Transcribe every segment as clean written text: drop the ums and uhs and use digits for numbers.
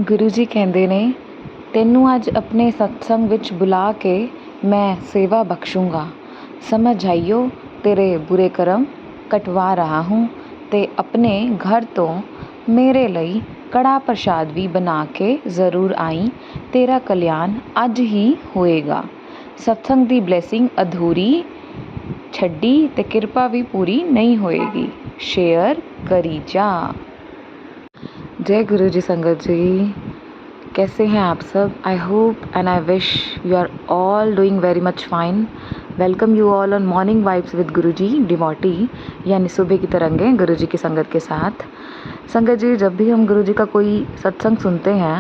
ਗੁਰੂ ਜੀ ਕਹਿੰਦੇ ਨੇ, ਤੈਨੂੰ ਅੱਜ ਆਪਣੇ ਸਤਸੰਗ ਵਿੱਚ ਬੁਲਾ ਕੇ ਮੈਂ ਸੇਵਾ ਬਖਸ਼ੂੰਗਾ। ਸਮਝ ਆਈਓ ਤੇਰੇ ਬੁਰੇ ਕਰਮ ਕਟਵਾ ਰਹਾ ਹੂੰ ਤੇ ਆਪਣੇ ਘਰ ਤੋਂ ਮੇਰੇ ਲਈ ਕੜਾ ਪ੍ਰਸ਼ਾਦ ਵੀ ਬਣਾ ਕੇ ਜ਼ਰੂਰ ਆਈ। ਤੇਰਾ ਕਲਿਆਣ ਅੱਜ ਹੀ ਹੋਏਗਾ। ਸਤਸੰਗ ਦੀ ਬਲੇਸਿੰਗ ਅਧੂਰੀ ਛੱਡੀ ਤੇ ਕਿਰਪਾ ਵੀ ਪੂਰੀ ਨਹੀਂ ਹੋਏਗੀ। ਸ਼ੇਅਰ ਕਰੀ ਜਾ। जय गुरु जी संगत जी, कैसे हैं आप सब? I hope and I wish you are all doing very much fine. Welcome you all on morning vibes with Guru ji devotee, यानी सुबह की तरंगें गुरु जी की संगत के साथ। संगत जी, जब भी हम गुरु जी का कोई सत्संग सुनते हैं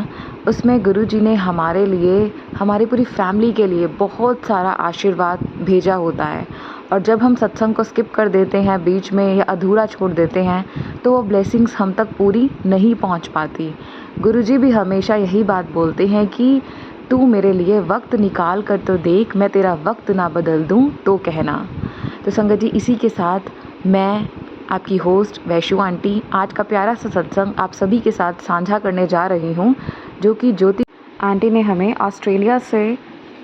उसमें गुरु जी ने हमारे लिए, हमारी पूरी फैमिली के लिए बहुत सारा आशीर्वाद भेजा होता है। और जब हम सत्संग को स्किप कर देते हैं बीच में या अधूरा छोड़ देते हैं तो वो ब्लेसिंग्स हम तक पूरी नहीं पहुंच पाती। गुरुजी भी हमेशा यही बात बोलते हैं कि तू मेरे लिए वक्त निकाल कर तो देख, मैं तेरा वक्त ना बदल दूं तो कहना। तो संगत जी, इसी के साथ मैं आपकी होस्ट वैशु आंटी आज का प्यारा सा सत्संग आप सभी के साथ साझा करने जा रही हूँ, जो कि ज्योति आंटी ने हमें ऑस्ट्रेलिया से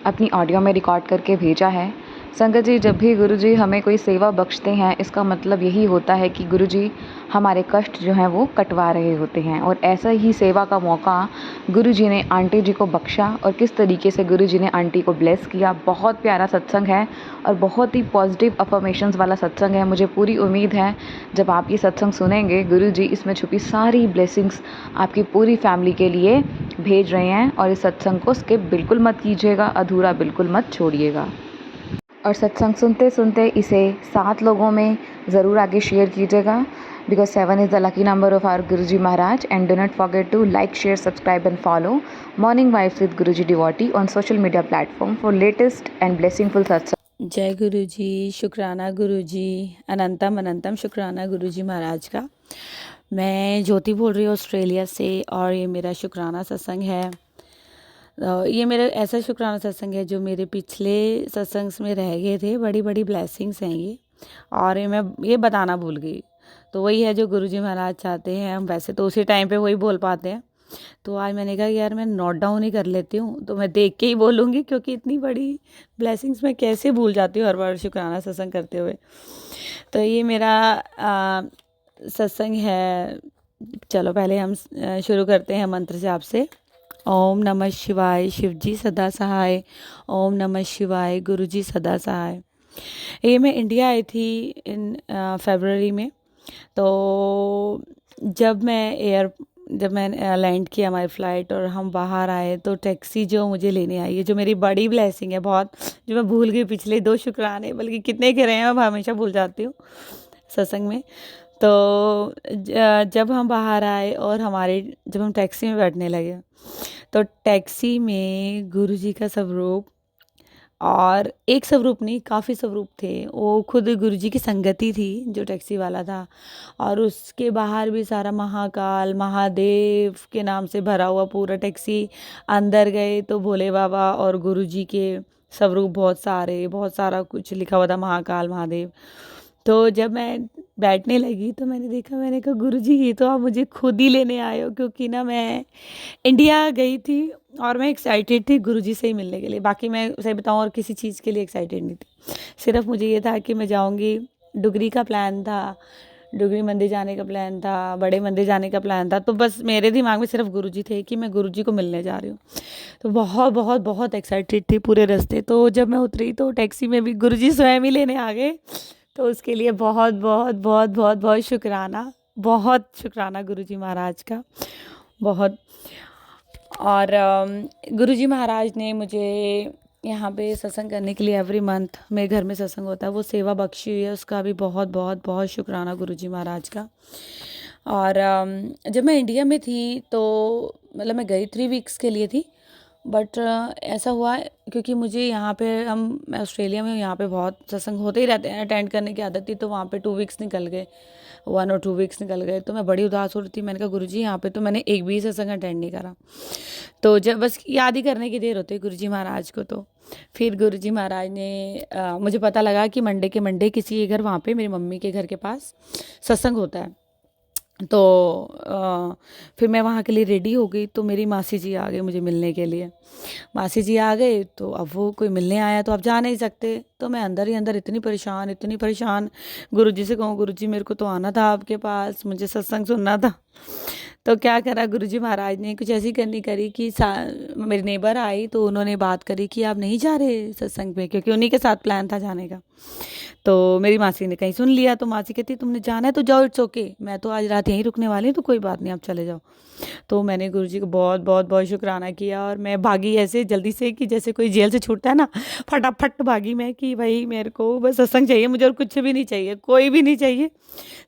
अपनी ऑडियो में रिकॉर्ड करके भेजा है। संगत जी, जब भी गुरुजी हमें कोई सेवा बख्शते हैं इसका मतलब यही होता है कि गुरुजी हमारे कष्ट जो हैं वो कटवा रहे होते हैं। और ऐसा ही सेवा का मौका गुरुजी ने आंटी जी को बख्शा और किस तरीके से गुरुजी ने आंटी को ब्लेस किया। बहुत प्यारा सत्संग है और बहुत ही पॉजिटिव अफर्मेशंस वाला सत्संग है। मुझे पूरी उम्मीद है जब आप ये सत्संग सुनेंगे गुरुजी इसमें छुपी सारी ब्लेसिंग्स आपकी पूरी फैमिली के लिए भेज रहे हैं। और इस सत्संग को स्किप बिल्कुल मत कीजिएगा, अधूरा बिल्कुल मत छोड़िएगा। और सत्संग सुनते सुनते इसे 7 लोगों में ज़रूर आगे शेयर कीजिएगा, because 7 is the lucky number of our Guruji Maharaj. And do not forget to like, share, subscribe and follow morning vibes with Guruji devotee on social media platform for latest and blessingful satsang. जय गुरु जी, शुक्राना गुरु जी, अनंतम अनंतम शुक्राना गुरु जी महाराज का। मैं ज्योति बोल रही हूँ ऑस्ट्रेलिया से और ये मेरा शुक्राना सत्संग है। ये मेरा ऐसा शुक्राना सत्संग है जो मेरे पिछले सत्संग में रह गए थे। बड़ी बड़ी ब्लेसिंग्स हैं ये, और ये मैं ये बताना भूल गई। तो वही है जो गुरुजी महाराज चाहते हैं। हम वैसे तो उसी टाइम पे वही बोल पाते हैं, तो आज मैंने कहा यार मैं नोट डाउन ही कर लेती हूँ, तो मैं देख के ही बोलूँगी, क्योंकि इतनी बड़ी ब्लेसिंग्स मैं कैसे भूल जाती हूँ हर बार शुक्राना सत्संग करते हुए। तो ये मेरा सत्संग है। चलो पहले हम शुरू करते हैं मंत्र से आपसे। ओम नमः शिवाय, शिवजी सदा सहाय। ओम नमः शिवाय, गुरुजी सदा सहाय। ये मैं इंडिया आई थी इन फरवरी में। तो जब मैं लैंड किया हमारी फ़्लाइट और हम बाहर आए तो टैक्सी जो मुझे लेने आई है, जो मेरी बड़ी ब्लेसिंग है बहुत, जो मैं भूल गई पिछले 2 शुक्राने, बल्कि कितने के रहे हैं मैं हमेशा भूल जाती हूँ सत्संग में। तो जब हम बाहर आए और जब हम टैक्सी में बैठने लगे तो टैक्सी में गुरुजी का स्वरूप, और एक स्वरूप नहीं काफ़ी स्वरूप थे। वो खुद गुरुजी की संगति थी जो टैक्सी वाला था, और उसके बाहर भी सारा महाकाल महादेव के नाम से भरा हुआ पूरा टैक्सी। अंदर गए तो भोले बाबा और गुरुजी के स्वरूप बहुत सारा कुछ लिखा हुआ था, महाकाल महादेव। तो जब मैं बैठने लगी तो मैंने कहा गुरुजी ये तो आप मुझे खुद ही लेने आए हो, क्योंकि ना मैं इंडिया गई थी और मैं एक्साइटेड थी गुरुजी से ही मिलने के लिए। बाकी मैं सही बताऊँ और किसी चीज़ के लिए एक्साइटेड नहीं थी, सिर्फ मुझे ये था कि मैं जाऊँगी। डुगरी का प्लान था, डुगरी मंदिर जाने का प्लान था, बड़े मंदिर जाने का प्लान था। तो बस मेरे दिमाग में सिर्फ गुरुजी थे कि मैं गुरुजी को मिलने जा रही हूँ। तो बहुत बहुत बहुत एक्साइटेड थी पूरे रास्ते। तो जब मैं उतरी तो टैक्सी में भी गुरुजी स्वयं ही लेने आ गए। तो उसके लिए बहुत बहुत बहुत बहुत बहुत शुक्राना गुरुजी महाराज का, बहुत। और गुरुजी महाराज ने मुझे यहाँ पे सत्संग करने के लिए एवरी मंथ मेरे घर में सत्संग होता है, वो सेवा बख्शी हुई है, उसका भी बहुत बहुत बहुत शुक्राना गुरुजी महाराज का। और जब मैं इंडिया में थी तो मतलब मैं गई 3 वीक्स के लिए थी, बट ऐसा हुआ क्योंकि मुझे यहाँ पे मैं ऑस्ट्रेलिया में हूँ, यहाँ पे बहुत सत्संग होते ही रहते हैं, अटेंड करने की आदत थी। तो वहाँ पे 2 वीक्स निकल गए, 1 और 2 वीक्स निकल गए। तो मैं बड़ी उदास हो रही थी। मैंने कहा गुरुजी यहाँ पे तो मैंने एक भी सत्संग अटेंड नहीं करा। तो जब बस याद ही करने की देर होती है गुरुजी महाराज को। तो फिर गुरुजी महाराज ने मुझे पता लगा कि मंडे के मंडे किसी के घर, वहाँ पे मेरी मम्मी के घर के पास सत्संग होता है। तो फिर मैं वहाँ के लिए रेडी हो गई, तो मेरी मासी जी आ गए मुझे मिलने के लिए। मासी जी आ गए तो अब वो कोई मिलने आया तो आप जा नहीं सकते, तो मैं अंदर ही अंदर इतनी परेशान गुरुजी से कहूँ, गुरुजी मेरे को तो आना था आपके पास, मुझे सत्संग सुनना था। तो क्या करा गुरुजी महाराज ने, कुछ ऐसी करनी करी कि मेरी नेबर आई तो उन्होंने बात करी कि आप नहीं जा रहे सत्संग पे, क्योंकि उन्हीं के साथ प्लान था जाने का। तो मेरी मासी ने कहीं सुन लिया, तो मासी कहती तुमने जाना है तो जाओ, इट्स ओके, मैं तो आज रात यहीं रुकने वाली हूँ, तो कोई बात नहीं, आप चले जाओ। तो मैंने गुरुजी को बहुत बहुत बहुत शुक्राना किया, और मैं भागी ऐसे जल्दी से कि जैसे कोई जेल से छूटता है ना, फटाफट भागी मैं कि भाई मेरे को बस सत्संग चाहिए, मुझे और कुछ भी नहीं चाहिए, कोई भी नहीं चाहिए,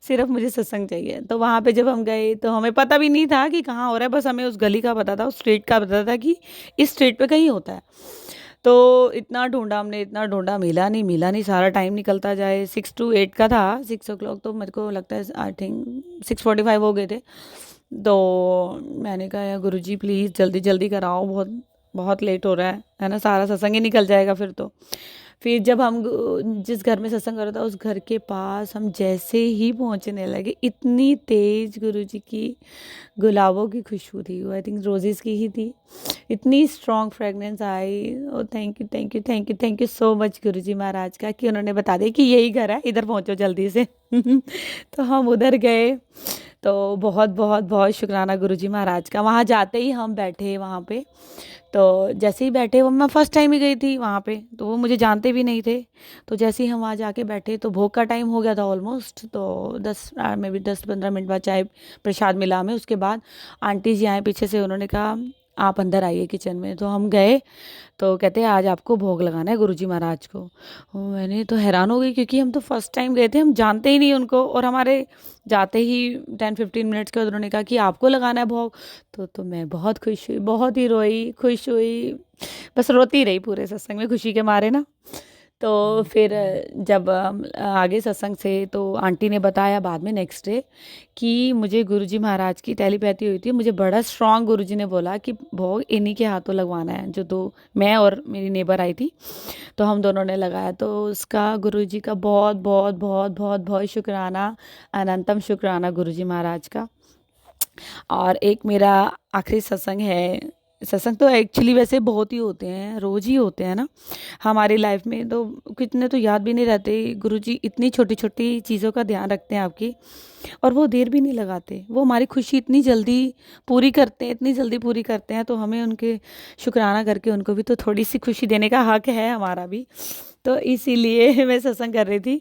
सिर्फ मुझे सत्संग चाहिए। तो वहाँ पे जब हम गए तो हमें पता भी नहीं था कि कहाँ हो रहा है, बस हमें उस गली का पता था, उस स्ट्रीट का पता था कि इस स्ट्रीट पे कहीं होता है। तो इतना ढूंढा हमने, इतना ढूंढा, मिला नहीं, सारा टाइम निकलता जाए। 6 to 8 का था, 6 o'clock, तो मेरे को लगता है आई थिंक 6:45 हो गए थे। तो मैंने कहा यार गुरुजी प्लीज़ जल्दी जल्दी कराओ, बहुत बहुत लेट हो रहा है ना, सारा सत्संग ही निकल जाएगा फिर तो। फिर जब हम जिस घर में सत्संग हो रहा था उस घर के पास हम जैसे ही पहुंचने लगे, इतनी तेज गुरुजी की गुलाबों की खुशबू थी, वो आई थिंक रोजेस की ही थी, इतनी स्ट्रॉन्ग फ्रेगनेंस आई। Oh thank you thank you thank you thank you so much Guruji Maharaj का कि उन्होंने बता दिया कि यही घर है, इधर पहुंचो जल्दी से। तो हम उधर गए, तो बहुत बहुत बहुत शुक्राना गुरुजी महाराज का। वहाँ जाते ही हम बैठे वहाँ पे, तो जैसे ही बैठे, वो मैं फर्स्ट टाइम ही गई थी वहाँ पे, तो वो मुझे जानते भी नहीं थे। तो जैसे ही हम वहाँ जाके बैठे तो भोग का टाइम हो गया था ऑलमोस्ट, तो 10 में भी 10-15 मिनट बाद चाय प्रसाद मिला हमें। उसके बाद आंटी जी आए पीछे से, उन्होंने कहा आप अंदर आइए किचन में। तो हम गए, तो कहते हैं आज आपको भोग लगाना है गुरुजी महाराज को। मैंने तो हैरान हो गई, क्योंकि हम तो फर्स्ट टाइम गए थे, हम जानते ही नहीं उनको, और हमारे जाते ही 10-15 मिनट्स के बाद उन्होंने कहा कि आपको लगाना है भोग। तो मैं बहुत खुश हुई, बहुत ही रोई, खुश हुई, बस रोती रही पूरे सत्संग में खुशी के मारे ना। तो फिर जब आगे सत्संग से, तो आंटी ने बताया बाद में नेक्स्ट डे कि मुझे गुरुजी महाराज की टेलीपैथी हुई थी, मुझे बड़ा स्ट्रांग गुरुजी ने बोला कि भोग इन्हीं के हाथों लगवाना है, जो दो, मैं और मेरी नेबर आई थी, तो हम दोनों ने लगाया। तो उसका गुरुजी का बहुत बहुत बहुत बहुत बहुत शुक्राना, अनंतम शुक्राना गुरुजी महाराज का। और एक मेरा आखिरी सत्संग है, सत्संग तो एक्चुअली वैसे बहुत ही होते हैं, रोज ही होते हैं ना हमारी लाइफ में, तो कितने तो याद भी नहीं रहते। गुरुजी इतनी छोटी छोटी चीज़ों का ध्यान रखते हैं आपकी, और वो देर भी नहीं लगाते, वो हमारी खुशी इतनी जल्दी पूरी करते हैं, इतनी जल्दी पूरी करते हैं, तो हमें उनके शुक्राना करके उनको भी तो थोड़ी सी खुशी देने का हक है हमारा भी। तो इसीलिए मैं सत्संग कर रही थी।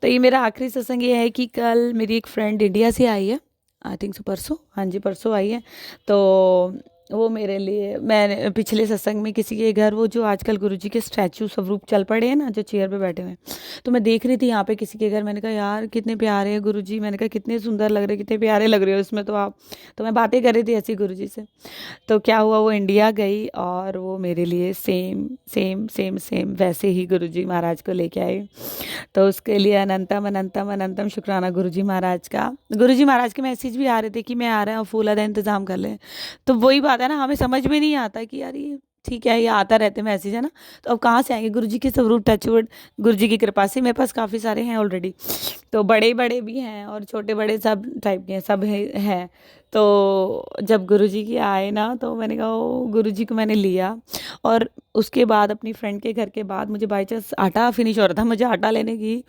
तो ये मेरा आखिरी सत्संग ये है कि कल मेरी एक फ्रेंड इंडिया से आई है, आई थिंक परसों, हाँ जी परसों आई है। तो वो मेरे लिए, मैं पिछले सत्संग में किसी के घर, वो जो आजकल गुरुजी के स्टैचू स्वरूप चल पड़े हैं ना, जो चेयर पे बैठे हुए हैं, तो मैं देख रही थी यहाँ पे किसी के घर, मैंने कहा यार कितने प्यारे हैं गुरुजी, मैंने कहा कितने सुंदर लग रहे, कितने प्यारे लग रहे हो इसमें तो आप। तो मैं बातें कर रही थी ऐसी गुरुजी से। तो क्या हुआ, वो इंडिया गई और वो मेरे लिए सेम सेम सेम सेम वैसे ही गुरुजी महाराज को लेके आई। तो उसके लिए अनंतम अनंतम अनंतम शुक्राना गुरुजी महाराज का। गुरुजी महाराज के मैसेज भी आ रहे थे कि मैं आ रहा हूँ, फूल आधा इंतजाम कर लें। तो वही बात है ना, हमें समझ में नहीं आता कि यार ये ठीक है, ये आता रहते मैसेज है ना, तो अब कहाँ से आएंगे। गुरुजी के स्वरूप टचवुड, गुरुजी की कृपा से मेरे पास काफ़ी सारे हैं ऑलरेडी, तो बड़े बड़े भी हैं और छोटे बड़े सब टाइप के हैं, सब हैं। तो जब गुरुजी की आए ना, तो मैंने कहा ओ गुरुजी को मैंने लिया। और उसके बाद अपनी फ्रेंड के घर के बाद मुझे बाई चांस आटा फिनिश हो रहा था, मुझे आटा लेने की,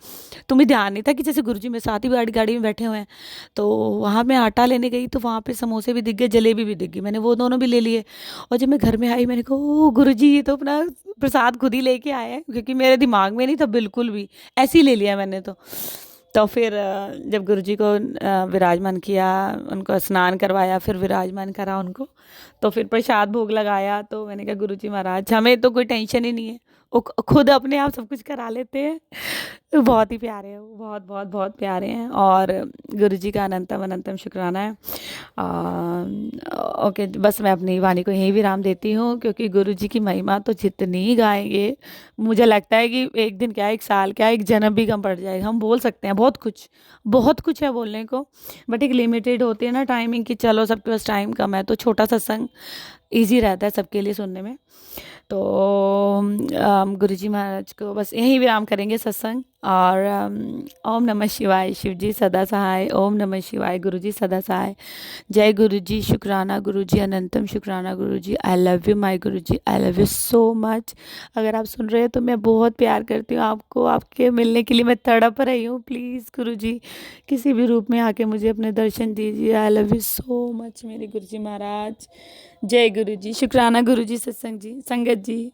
तो मुझे ध्यान नहीं था कि जैसे गुरुजी मेरे साथ ही गाड़ी गाड़ी में बैठे हुए हैं। तो वहाँ मैं आटा लेने गई, तो वहाँ पे समोसे भी दिख गए, जलेबी भी दिख गई, मैंने वो दोनों भी ले लिए। और जब मैं घर में आई, मैंने कहा ओ गुरुजी ये तो अपना प्रसाद खुद ही लेके आए हैं, क्योंकि मेरे दिमाग में नहीं था बिल्कुल भी, ऐसे ही ले लिया मैंने तो फिर जब गुरुजी को विराजमान किया, उनको स्नान करवाया, फिर विराजमान करा उनको, तो फिर प्रसाद भोग लगाया। तो मैंने कहा गुरुजी महाराज हमें तो कोई टेंशन ही नहीं है, वो खुद अपने आप सब कुछ करा लेते हैं। तो बहुत ही प्यारे हैं वो, बहुत बहुत बहुत प्यारे हैं, और गुरुजी का अनंतम अनंतम शुक्राना है। ओके, बस मैं अपनी वाणी को यहीं विराम देती हूँ, क्योंकि गुरुजी की महिमा तो जितनी गाएंगे, मुझे लगता है कि एक दिन क्या, एक साल क्या, एक जन्म भी कम पड़ जाएगा। हम बोल सकते हैं बहुत कुछ है बोलने को, बट एक लिमिटेड होती है ना टाइमिंग, कि चलो सबके पास टाइम कम है, तो छोटा सत्संग ईजी रहता है सबके लिए सुनने में। तो गुरुजी महाराज को बस यहीं विराम करेंगे सत्संग। और ओम नमः शिवाय, शिव जी सदा सहाय। ओम नमः शिवाय, गुरु जी सदा सहाय। जय गुरु जी, शुक्राना गुरु जी, अनंतम शुक्राना Guru ji. I love you my Guru ji, I love you so much. अगर आप सुन रहे हैं तो मैं बहुत प्यार करती हूँ आपको, आपके मिलने के लिए मैं तड़प रही हूँ। प्लीज़ गुरु जी किसी भी रूप में आके मुझे अपने दर्शन दीजिए। आई लव यू सो मच मेरे गुरु जी महाराज। जय गुरु जी, शुक्राना गुरु जी, सत्संग जी, संगत जी।